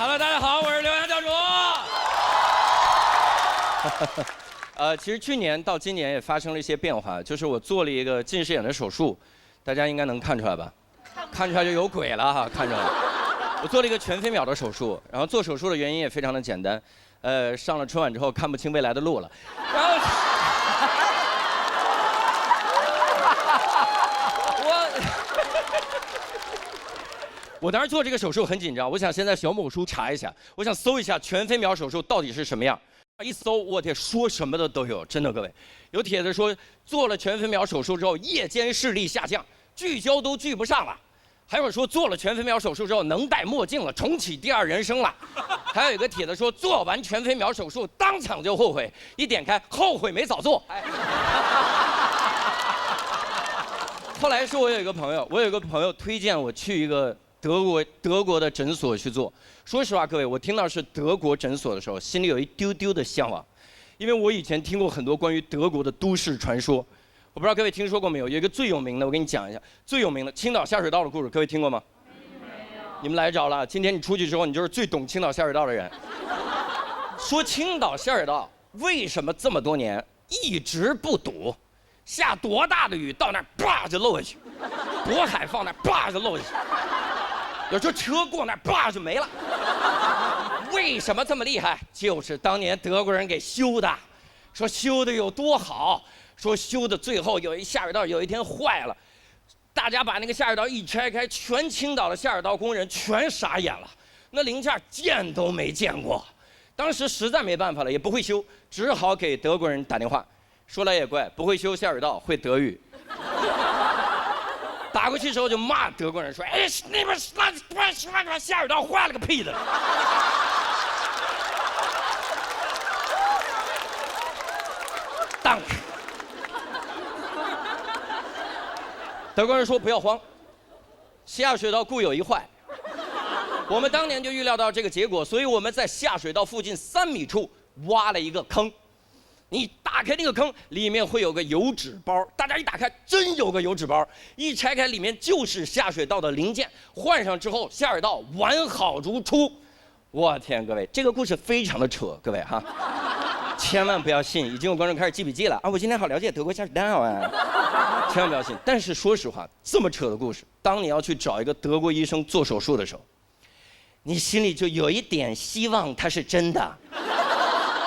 Hello， 大家好，我是刘洋教主。其实去年到今年也发生了一些变化，就是我做了一个近视眼的手术，大家应该能看出来吧？看出来就有鬼了哈，看出来。我做了一个全飞秒的手术，然后做手术的原因也非常的简单，上了春晚之后看不清未来的路了，然后我当时做这个手术很紧张，我想先在小某书查一下，我想搜一下全飞秒手术到底是什么样。一搜，我天，说什么的都有，真的各位，有帖子说做了全飞秒手术之后夜间视力下降，聚焦都聚不上了，还有说做了全飞秒手术之后能戴墨镜了，重启第二人生了，还有一个帖子说做完全飞秒手术当场就后悔，一点开后悔没早做。后来是我有一个朋友推荐我去一个德国的诊所去做。说实话，各位，我听到是德国诊所的时候，心里有一丢丢的向往，因为我以前听过很多关于德国的都市传说。我不知道各位听说过没有？有一个最有名的，我给你讲一下，最有名的青岛下水道的故事，各位听过吗？没有。你们来着了，今天你出去之后，你就是最懂青岛下水道的人。说青岛下水道为什么这么多年一直不堵？下多大的雨到那儿啪就漏下去，渤海放那儿啪就漏下去，有时候车过那儿啪就没了。为什么这么厉害？就是当年德国人给修的，说修的有多好，说修的最后有一下水道有一天坏了，大家把那个下水道一拆开，全青岛的下水道工人全傻眼了，那零件见都没见过。当时实在没办法了，也不会修，只好给德国人打电话。说来也怪，不会修下水道，会德语。打过去之后就骂德国人说：“哎，那边那下水道坏了个屁的！”当。德国人说：“不要慌，下水道固有一坏。”我们当年就预料到这个结果，所以我们在下水道附近3米处挖了一个坑。你打开那个坑，里面会有个油纸包，大家一打开，真有个油纸包，一拆开里面就是下水道的零件，换上之后下水道完好如初。我天，各位，这个故事非常的扯，各位哈，千万不要信。已经有观众开始记笔记了啊！我今天好了解德国下水道啊，千万不要信。但是说实话，这么扯的故事，当你要去找一个德国医生做手术的时候，你心里就有一点希望它是真的。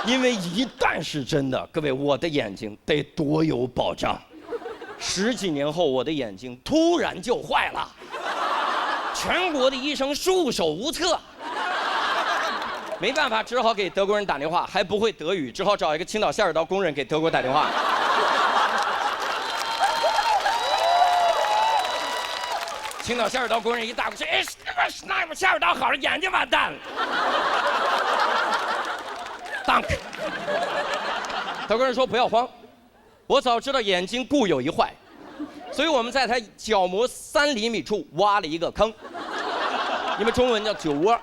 因为一旦是真的，各位，我的眼睛得多有保障。10几年后，我的眼睛突然就坏了，全国的医生束手无策，没办法，只好给德国人打电话，还不会德语，只好找一个青岛下水道工人给德国打电话。青岛下水道工人一打过去，哎，那边下水道好了，眼睛完蛋了。当，德国人说不要慌，我早知道眼睛固有一坏，所以我们在他角膜3厘米处挖了一个坑，你们中文叫酒窝。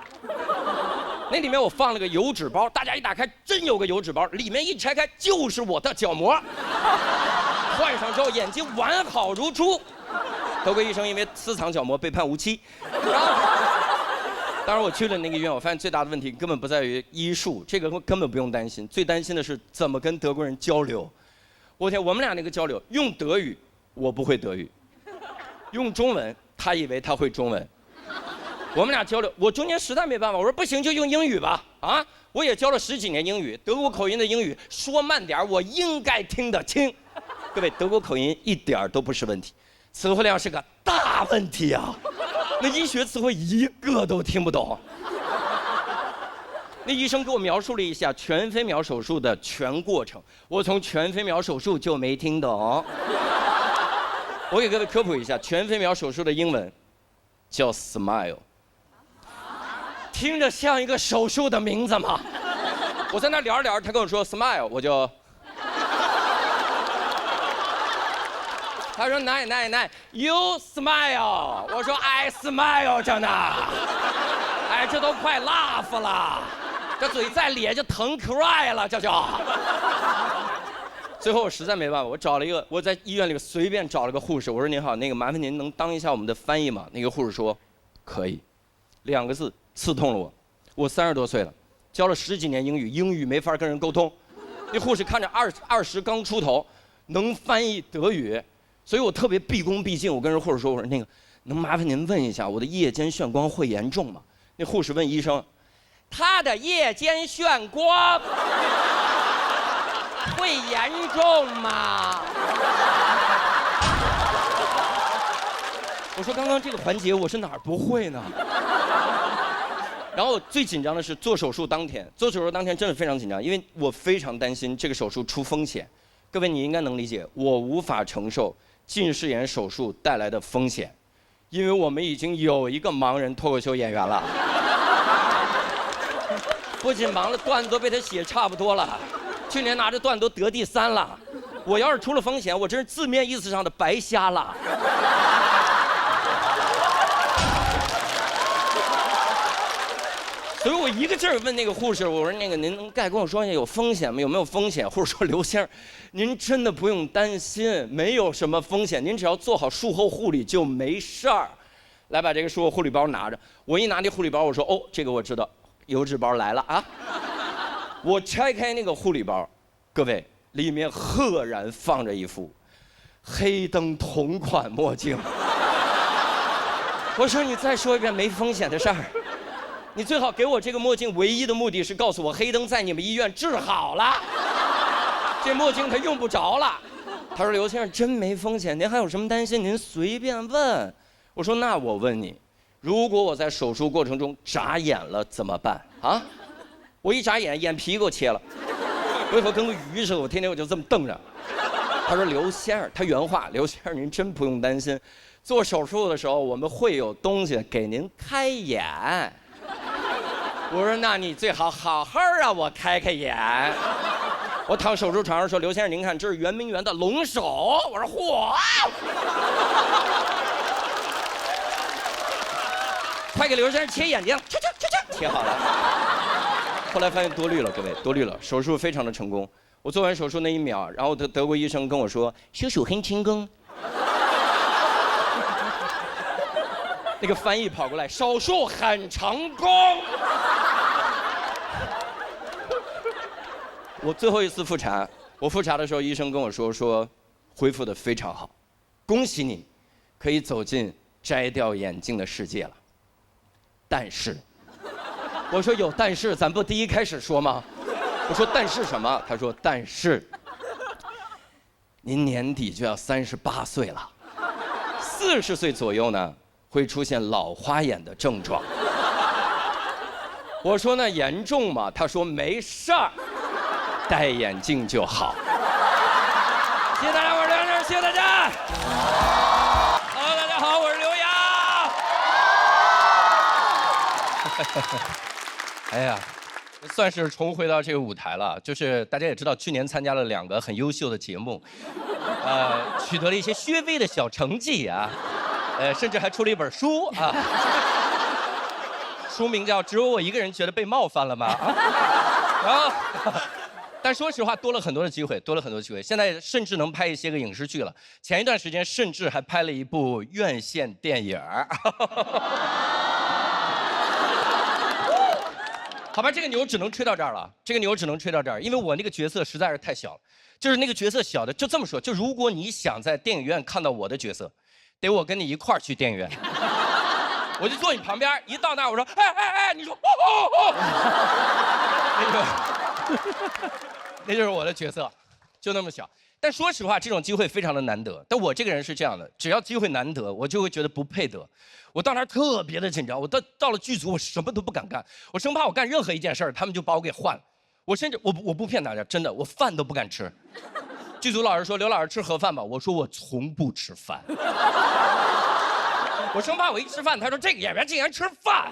那里面我放了个油纸包，大家一打开，真有个油纸包，里面一拆开就是我的角膜，换上之后眼睛完好如初。德国医生因为私藏角膜被判无期。当然我去了那个医院，我发现最大的问题根本不在于医术，这个根本不用担心，最担心的是怎么跟德国人交流。我天，我们俩那个交流，用德语我不会德语，用中文他以为他会中文，我们俩交流，我中间实在没办法，我说不行就用英语吧，啊，我也教了10几年英语，德国口音的英语说慢点我应该听得清。各位，德国口音一点都不是问题，词汇量是个大问题啊。那医学词汇一个都听不懂。那医生给我描述了一下全飞秒手术的全过程，我从全飞秒手术就没听懂。我给各位科普一下，全飞秒手术的英文叫 Smile， 听着像一个手术的名字吗？我在那聊着聊着，他跟我说 Smile， 我就。他说奶 you smile， 我说 I smile 着呢，哎，这都快 laugh 了，这嘴再咧就疼 cry 了，这就。最后我实在没办法，我在医院里随便找了个护士，我说您好，那个麻烦您能当一下我们的翻译吗？那个护士说可以，2个字刺痛了我。我30多岁了，教了10几年英语，英语没法跟人沟通。那护士看着20刚出头，能翻译德语，所以我特别毕恭毕敬。我跟人护士说，我说那个能麻烦您问一下，我的夜间眩光会严重吗？那护士问医生，他的夜间眩光会严重吗？我说刚刚这个环节我是哪儿不会呢？然后最紧张的是做手术当天，做手术当天真的非常紧张，因为我非常担心这个手术出风险。各位你应该能理解，我无法承受近视眼手术带来的风险，因为我们已经有一个盲人脱口秀演员了，不仅盲了，段子都被他写差不多了，去年拿着段子都得第3了。我要是出了风险，我真是字面意思上的白瞎了。所以我一个劲儿问那个护士，我说那个您能跟我说一下有风险吗？有没有风险？护士说刘先生，您真的不用担心，没有什么风险，您只要做好术后护理就没事儿。来把这个术后护理包拿着，我一拿那护理包，我说哦，这个我知道，油纸包来了啊。我拆开那个护理包，各位里面赫然放着一副黑灯同款墨镜。我说你再说一遍没风险的事儿。你最好给我这个墨镜，唯一的目的是告诉我黑灯在你们医院治好了，这墨镜它用不着了。他说刘先生真没风险，您还有什么担心您随便问。我说那我问你，如果我在手术过程中眨眼了怎么办啊？我一眨眼眼皮给我切了，我以后跟个鱼似的，我天天我就这么瞪着。他说刘先生，他原话，刘先生您真不用担心，做手术的时候我们会有东西给您开眼。我说那你最好好好让我开开眼。我躺手术床上说刘先生您看这是圆明园的龙首。我说嚯，快给刘先生切眼睛，切好了。后来发现多虑了，各位多虑了，手术非常的成功。我做完手术那1秒，然后德国医生跟我说手术很成功。那个翻译跑过来，手术很成功。我最后一次复查，我复查的时候，医生跟我说恢复得非常好，恭喜你，可以走进摘掉眼镜的世界了。但是，我说有但是，咱不第一开始说吗？我说但是什么？他说但是，您年底就要38岁了，40岁左右呢会出现老花眼的症状。我说那严重吗？他说没事儿。戴眼镜就好。谢谢大家，我是梁生，谢谢大家。Hello， 大家好，我是刘洋。哎呀，算是重回到这个舞台了。就是大家也知道，去年参加了2个很优秀的节目，取得了一些略微的小成绩啊，甚至还出了一本书啊。书名叫《只有我一个人觉得被冒犯了吗》啊，然后。但说实话，多了很多的机会，现在甚至能拍一些个影视剧了。前一段时间甚至还拍了一部院线电影。好吧，这个牛只能吹到这儿了。因为我那个角色实在是太小了，就是那个角色小的，就这么说，就如果你想在电影院看到我的角色，得我跟你一块儿去电影院。我就坐你旁边，一到那我说，哎，你说哦，那就是我的角色，就那么小。但说实话，这种机会非常的难得。但我这个人是这样的，只要机会难得，我就会觉得不配得。我到那儿特别的紧张，我到了剧组，我什么都不敢干，我生怕我干任何一件事儿，他们就把我给换了。我甚至我不骗大家，真的，我饭都不敢吃。剧组老师说刘老师吃盒饭吧，我说我从不吃饭。我生怕我一吃饭，他说这个演员竟然吃饭，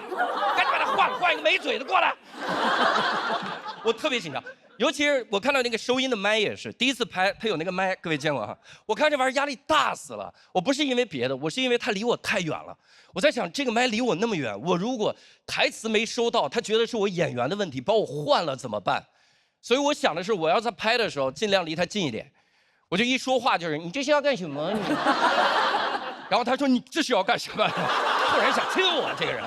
赶紧把他换一个没嘴的过来。我特别紧张，尤其是我看到那个收音的麦也是，第一次拍他有那个麦，各位见过哈？我看这玩意儿压力大死了。我不是因为别的，我是因为他离我太远了。我在想，这个麦离我那么远，我如果台词没收到，他觉得是我演员的问题，把我换了怎么办？所以我想的是，我要在拍的时候尽量离他近一点。我就一说话就是你这是要干什么你？然后他说你这是要干什么？突然想亲我这个人。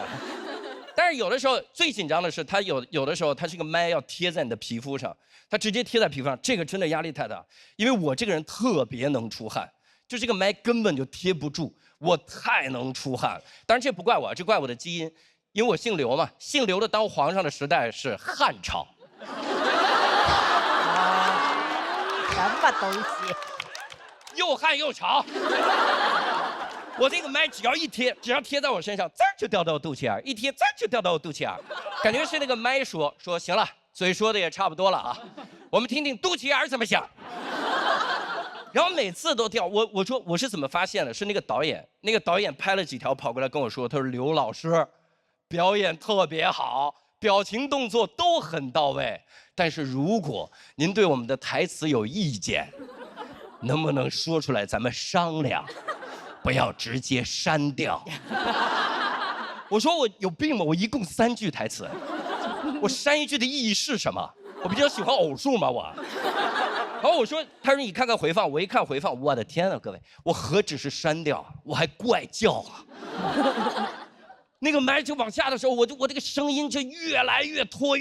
但是有的时候最紧张的是，它有的时候它这个麦要贴在你的皮肤上，它直接贴在皮肤上，这个真的压力太大。因为我这个人特别能出汗，就这个麦根本就贴不住，我太能出汗了。当然这不怪我，这怪我的基因，因为我姓刘嘛，姓刘的当皇上的时代是汉朝。什么东西？又汗又潮。我这个麦只要一贴，只要贴在我身上，滋儿就掉到我肚脐眼，一贴滋儿就掉到我肚脐眼，感觉是那个麦说行了，嘴说的也差不多了啊，我们听听肚脐眼怎么想。然后每次都掉，我说我是怎么发现的？是那个导演拍了几条跑过来跟我说，他说刘老师，表演特别好，表情动作都很到位，但是如果您对我们的台词有意见，能不能说出来咱们商量？不要直接删掉。我说我有病吗？我一共3句台词，我删1句的意义是什么？我比较喜欢偶数吗？我。然后我说，他说你看看回放，我一看回放，我的天啊，各位，我何止是删掉，我还怪叫啊。那个麦就往下的时候，我这个声音就越来越拖，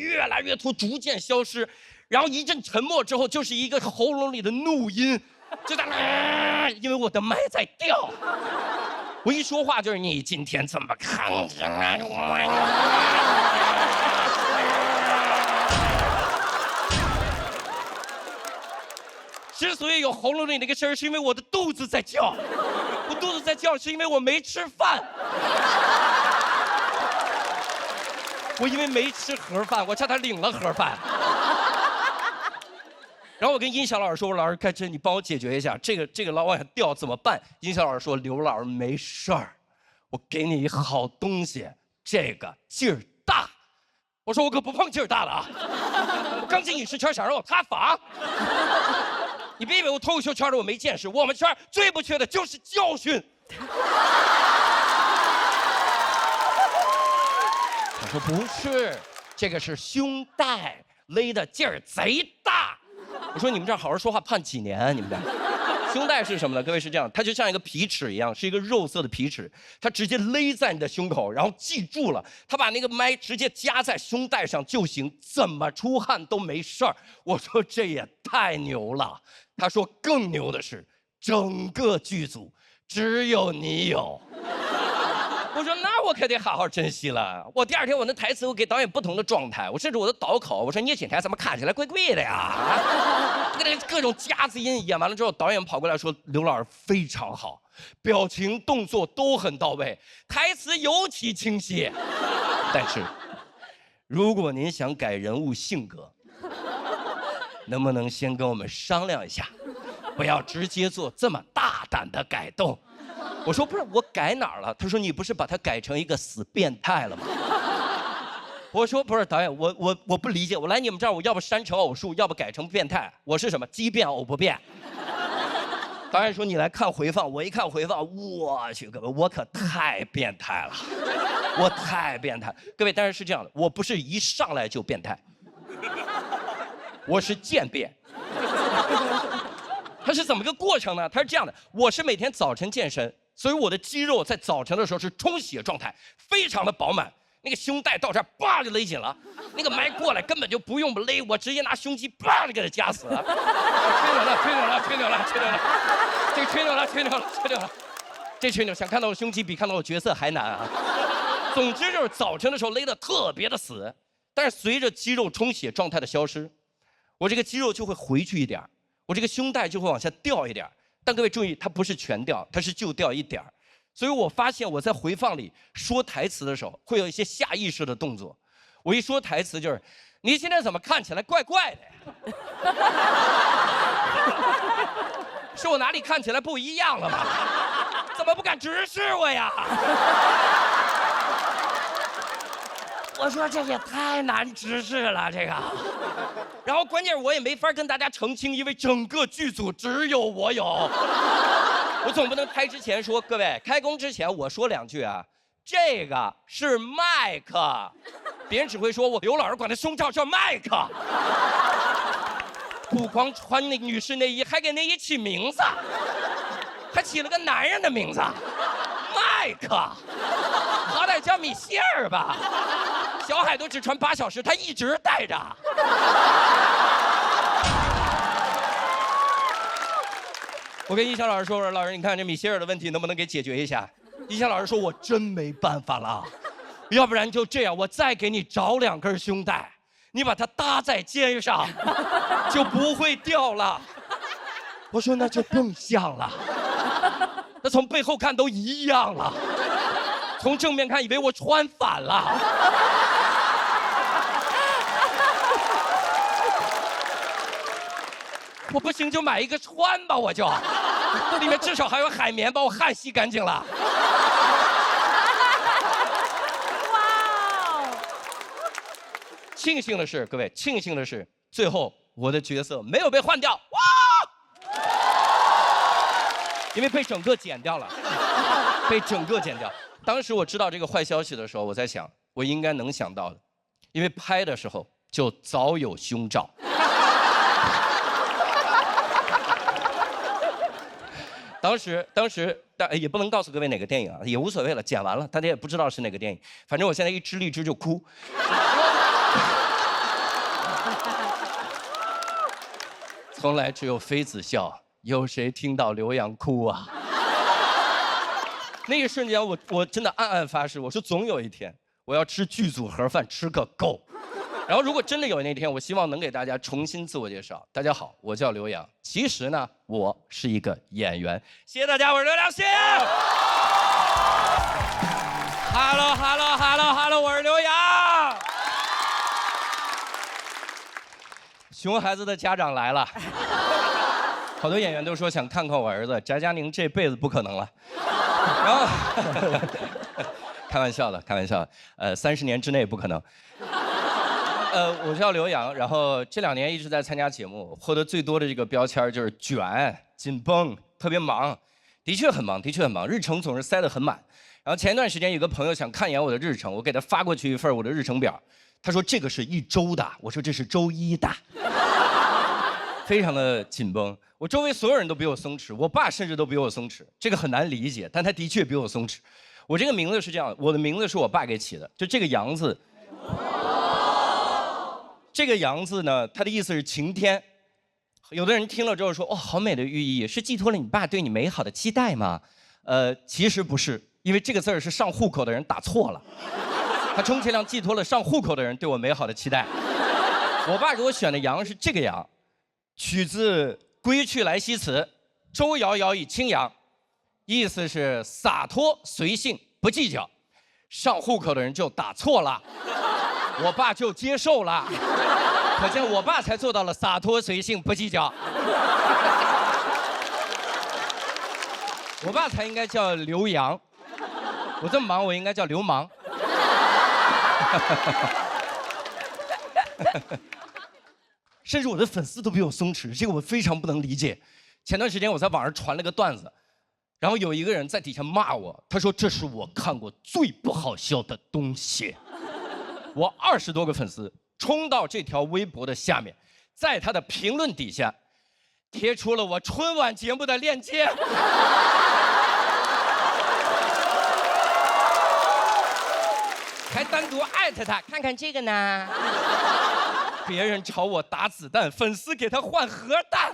逐渐消失，然后一阵沉默之后，就是一个喉咙里的怒音。就在因为我的麦在掉，我一说话就是你今天怎么看着我？之所以有喉咙里那个声儿，是因为我的肚子在叫，我肚子在叫是因为我没吃饭，我因为没吃盒饭，我叫他领了盒饭。然后我跟音响老师说：“我老师，开车你帮我解决一下，这个老往下掉怎么办？”音响老师说：“刘老师没事儿，我给你一好东西，这个劲儿大。”我说：“我可不碰劲儿大的啊！我刚进影视圈，想让我塌房。你别以为我脱口秀圈的我没见识，我们圈最不缺的就是教训。”他说：“不是，这个是胸带勒的劲儿贼大。”我说你们这儿好好说话，判几年啊？你们这儿胸带是什么呢？各位是这样，它就像一个皮尺一样，是一个肉色的皮尺，它直接勒在你的胸口，然后记住了，它把那个麦直接夹在胸带上就行，怎么出汗都没事儿。我说这也太牛了。他说更牛的是，整个剧组只有你有。我说那我可得好好珍惜了。我第2天我那台词我给导演不同的状态，我甚至我的导口，我说你今天怎么看起来怪怪的呀？跟各种夹子音演完了之后，导演跑过来说刘老师非常好，表情动作都很到位，台词尤其清晰。但是如果您想改人物性格，能不能先跟我们商量一下，不要直接做这么大胆的改动？我说不是，我改哪儿了？他说你不是把他改成一个死变态了吗？我说不是，导演，我不理解，我来你们这儿，我要不删成偶数，要不改成变态，我是什么？奇变偶不变。导演说你来看回放，我一看回放，我去，各位，我可太变态了，我太变态。各位，但是是这样的，我不是一上来就变态，我是渐变。它是怎么个过程呢？它是这样的，我是每天早晨健身，所以我的肌肉在早晨的时候是充血状态，非常的饱满。那个胸带到这儿，叭就勒紧了。那个麦过来根本就不用勒，我直接拿胸肌叭就给它夹死了。吹牛了，这吹牛了，这吹牛，想看到我胸肌比看到我角色还难啊。总之就是早晨的时候勒得特别的死，但是随着肌肉充血状态的消失，我这个肌肉就会回去一点。我这个胸带就会往下掉一点，但各位注意，它不是全掉，它是就掉一点。所以我发现我在回放里说台词的时候，会有一些下意识的动作。我一说台词就是：“你现在怎么看起来怪怪的呀？”是我哪里看起来不一样了吗？怎么不敢直视我呀？我说这也太难直视了，这个。然后关键我也没法跟大家澄清，因为整个剧组只有我有。我总不能开之前说，各位开工之前我说2句啊，这个是麦克，别人只会说我刘老师管他胸罩叫麦克。不光穿那女士内衣，还给内衣起名字，还起了个男人的名字，麦克。好歹带叫米歇尔吧。小海都只穿8小时，他一直带着。我跟一翔老师说：“我说老师，你看这米歇尔的问题能不能给解决一下？”一翔老师说：“我真没办法了，要不然就这样，我再给你找2根胸带，你把它搭在肩上，就不会掉了。”我说：“那就更像了。那从背后看都一样了，从正面看以为我穿反了。”我不行就买一个穿吧，我就，里面至少还有海绵，把我汗吸干净了。哇哦！庆幸的是，各位，庆幸的是，最后我的角色没有被换掉，哇！因为被整个剪掉了，被整个剪掉。当时我知道这个坏消息的时候，我在想，我应该能想到的，因为拍的时候就早有胸罩。当时，但也不能告诉各位哪个电影啊，也无所谓了，剪完了，大家也不知道是哪个电影。反正我现在一支荔枝就哭。从来只有妃子笑，有谁听到刘洋哭啊？那一瞬间，我真的暗暗发誓，我说总有一天我要吃剧组盒饭吃个够。然后如果真的有那天，我希望能给大家重新自我介绍。大家好，我叫刘洋，其实呢，我是一个演员。谢谢大家，我是刘洋，谢谢。Hello， 我是刘洋。熊孩子的家长来了，好多演员都说想看看我儿子，翟佳宁这辈子不可能了。然后，开玩笑的，30年之内不可能。我叫刘洋，然后这2年一直在参加节目，获得最多的这个标签就是卷、紧绷、特别忙，的确很忙，日程总是塞得很满。然后前一段时间有个朋友想看一眼我的日程，我给他发过去一份我的日程表，他说这个是1周的，我说这是周1的，非常的紧绷。我周围所有人都比我松弛，我爸甚至都比我松弛，这个很难理解，但他的确比我松弛。我这个名字是这样，我的名字是我爸给起的，就这个洋字。这个洋字呢，它的意思是晴天。有的人听了之后说，哦，好美的寓意，是寄托了你爸对你美好的期待吗？其实不是，因为这个字是上户口的人打错了，他充其量寄托了上户口的人对我美好的期待。我爸给我选的洋是这个洋，取自《归去来兮辞》，周遥遥以轻扬，意思是洒脱随性不计较。上户口的人就打错了。我爸就接受了，可见我爸才做到了洒脱随性不计较。我爸才应该叫刘洋，我这么忙，我应该叫流氓。甚至我的粉丝都比我松弛，这个我非常不能理解。前段时间我在网上传了个段子，然后有一个人在底下骂我，他说这是我看过最不好笑的东西。我20多个粉丝冲到这条微博的下面，在他的评论底下贴出了我春晚节目的链接。还单独艾特他，看看这个呢。别人朝我打子弹，粉丝给他换核弹。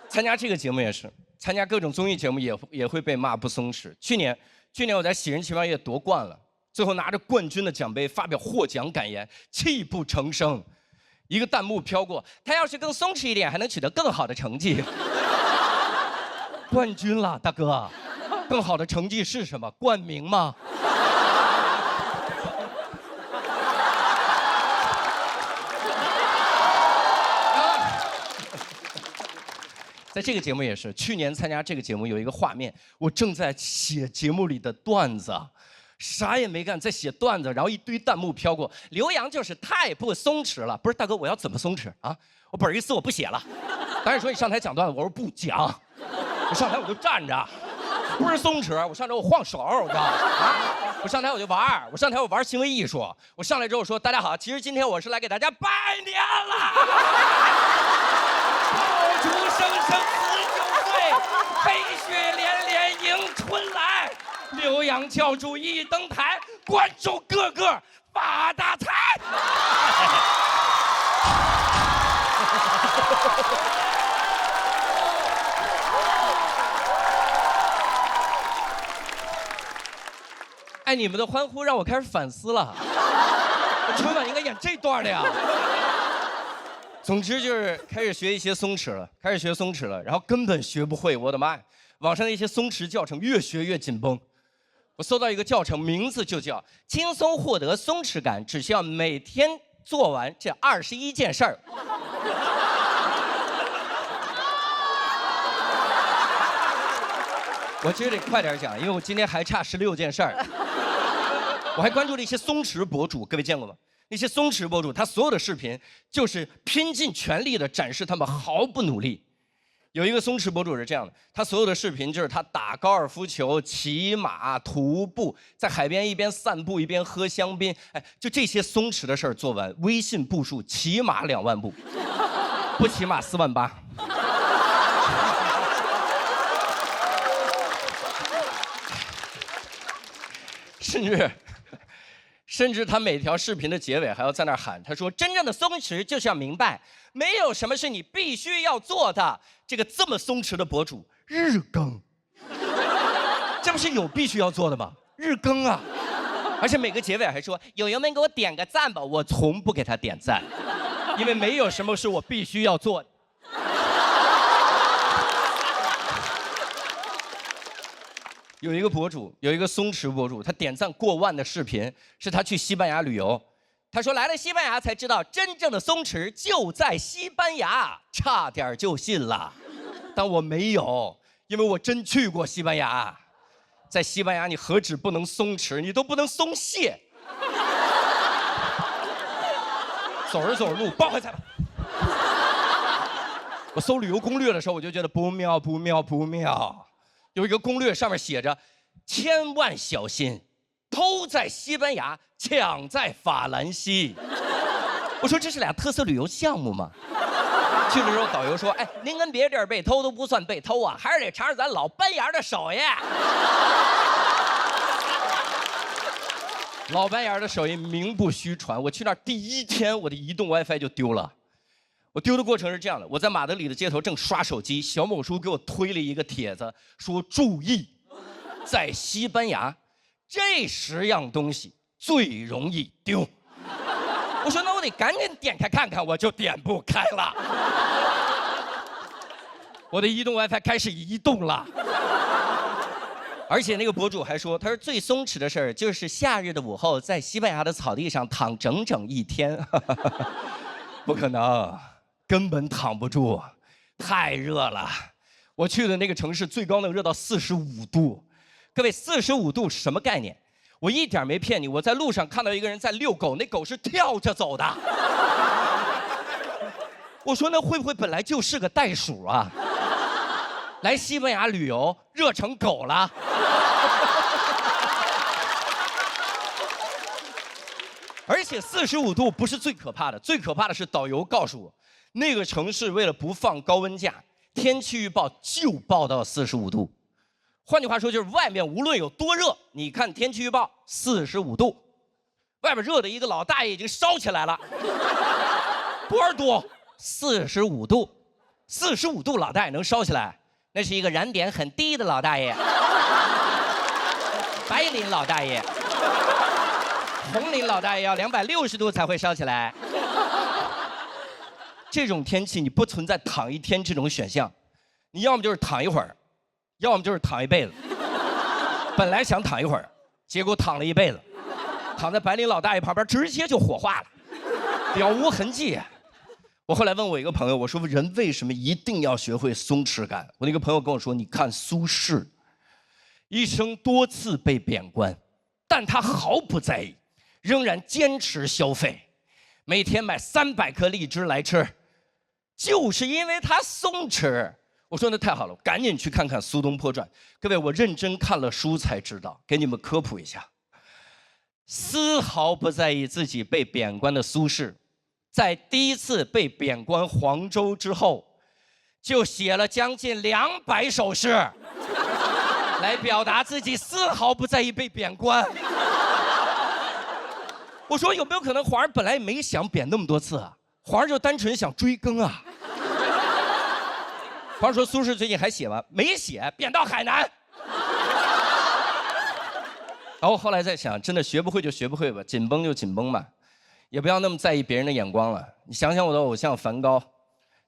参加这个节目也是，参加各种综艺节目也会被骂不松弛。去年我在《喜人奇妙夜》夺冠了。最后拿着冠军的奖杯发表获奖感言，泣不成声。一个弹幕飘过，他要是更松弛一点，还能取得更好的成绩。冠军了，大哥，更好的成绩是什么？冠名吗？在这个节目也是，去年参加这个节目有一个画面，我正在写节目里的段子。啥也没干，在写段子，然后一堆弹幕飘过，刘洋就是太不松弛了。不是大哥，我要怎么松弛啊？我本意思我不写了。当然说你上台讲段子，我说不讲，我上台我就站着，不是松弛，我上台我晃手，我知道啊，我上台我就玩，我上台我玩行为艺术，我上来之后说大家好，其实今天我是来给大家拜年了，爆竹声声辞旧岁，飞雪连连迎春来。刘洋教主一登台，观众个个发大财。哎，你们的欢呼让我开始反思了。春晚应该演这段的呀。总之就是开始学一些松弛了，然后根本学不会，我的妈呀！网上的一些松弛教程越学越紧绷。我搜到一个教程，名字就叫“轻松获得松弛感，只需要每天做完这21件事儿”。我其实得快点讲，因为我今天还差16件事儿。我还关注了一些松弛博主，各位见过吗？那些松弛博主，他所有的视频就是拼尽全力的展示他们毫不努力。有一个松弛博主是这样的，他所有的视频就是他打高尔夫球、骑马、徒步，在海边一边散步一边喝香槟，哎，就这些松弛的事儿做完，微信步数起码2万步，不起码4万8。甚至他每条视频的结尾还要在那儿喊，他说：“真正的松弛就是要明白，没有什么是你必须要做的。”这么松弛的博主日更，这不是有必须要做的吗？日更啊！而且每个结尾还说：“友友们给我点个赞吧。”我从不给他点赞，因为没有什么是我必须要做的。有一个松弛博主，他点赞过万的视频是他去西班牙旅游。他说来了西班牙才知道真正的松弛就在西班牙，差点就信了。但我没有，因为我真去过西班牙。在西班牙你何止不能松弛，你都不能松懈。走着走着路，抱回来吧。我搜旅游攻略的时候，我就觉得不妙。有一个攻略上面写着：千万小心，偷在西班牙，抢在法兰西。我说这是俩特色旅游项目吗？去的时候导游说：“哎，您跟别地儿被偷都不算被偷啊，还是得尝尝咱老班牙的手艺。”老班牙的手艺名不虚传。我去那儿第1天，我的移动 WiFi 就丢了。我丢的过程是这样的：我在马德里的街头正刷手机，小某书给我推了一个帖子，说注意，在西班牙，这10样东西最容易丢。我说那我得赶紧点开看看，我就点不开了。我的移动 WiFi 开始移动了。而且那个博主还说，他说最松弛的事儿就是夏日的午后，在西班牙的草地上躺整整1天。不可能。根本躺不住，太热了。我去的那个城市最高能热到45度，各位，45度是什么概念？我一点没骗你，我在路上看到一个人在遛狗，那狗是跳着走的。我说那会不会本来就是个袋鼠啊？来西班牙旅游热成狗了。而且45度不是最可怕的，最可怕的是导游告诉我，那个城市为了不放高温假，天气预报就报到45度。换句话说，就是外面无论有多热，你看天气预报45度，外边热的一个老大爷已经烧起来了。多少度？45度，45度老大爷能烧起来，那是一个燃点很低的老大爷。白领老大爷。红领老大爷要260度才会烧起来。这种天气你不存在躺1天这种选项，你要么就是躺一会儿，要么就是躺一辈子。本来想躺一会儿，结果躺了一辈子，躺在白领老大爷旁边，直接就火化了，了无痕迹。我后来问我一个朋友，我说人为什么一定要学会松弛感？我那个朋友跟我说，你看苏轼，一生多次被贬官，但他毫不在意，仍然坚持消费，每天买300颗荔枝来吃，就是因为他松弛。我说那太好了，赶紧去看看《苏东坡传》。各位，我认真看了书才知道，给你们科普一下。丝毫不在意自己被贬官的苏轼，在第一次被贬官黄州之后，就写了将近200首诗。来表达自己丝毫不在意被贬官。我说有没有可能皇上本来也没想贬那么多次啊？皇上就单纯想追更啊。皇上说苏轼最近还写吗？没写，贬到海南。然后后来在想，真的学不会就学不会吧，紧绷就紧绷吧，也不要那么在意别人的眼光了。你想想我的偶像梵高，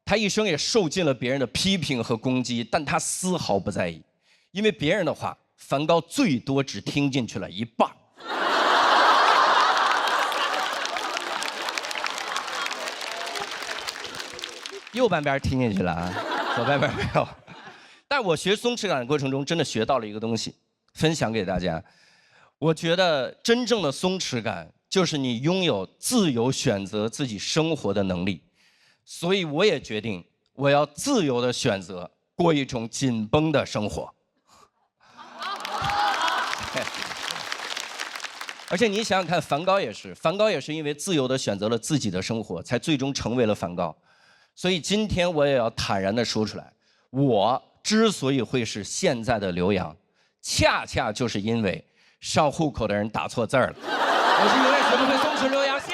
他一生也受尽了别人的批评和攻击，但他丝毫不在意，因为别人的话，梵高最多只听进去了一半。右半边听进去了啊，左半边没有。但我学松弛感的过程中，真的学到了一个东西，分享给大家。我觉得真正的松弛感，就是你拥有自由选择自己生活的能力。所以我也决定，我要自由的选择过一种紧绷的生活。而且你想想看，梵高也是因为自由的选择了自己的生活，才最终成为了梵高。所以今天我也要坦然地说出来，我之所以会是现在的刘洋，恰恰就是因为上户口的人打错字儿了。我是永远学不会松弛刘洋，谢谢。